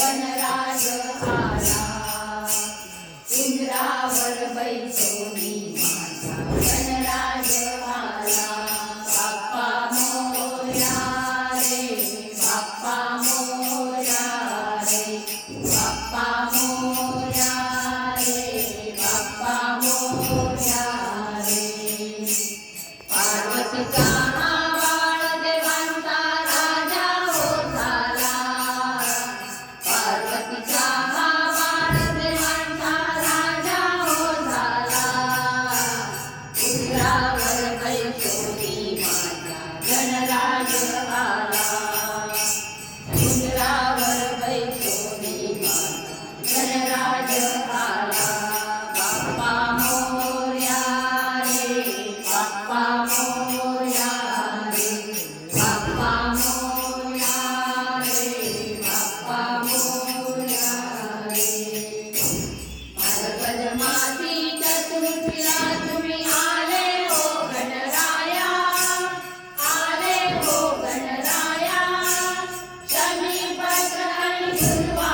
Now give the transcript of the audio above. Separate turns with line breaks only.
गणराज आला उंदरावर बैसोनी माझा गणराज आला बाप्पा मोरया रे बाप्पा मोरया रे बाप्पा मोरया रे बाप्पा मोरया रे पार्वतीचा गणराज आला उंदरावर बैसोनी माझा गणराज आला बाप्पा मोरया रे बाप्पा मोरया रे बाप्पा मोरया रे बाप्पा मोरया रे मार्गजमाती चतुर्थीला तुम्ही आले हो गणराया आले हो गणराया शमी पत्र आणि दुर्वा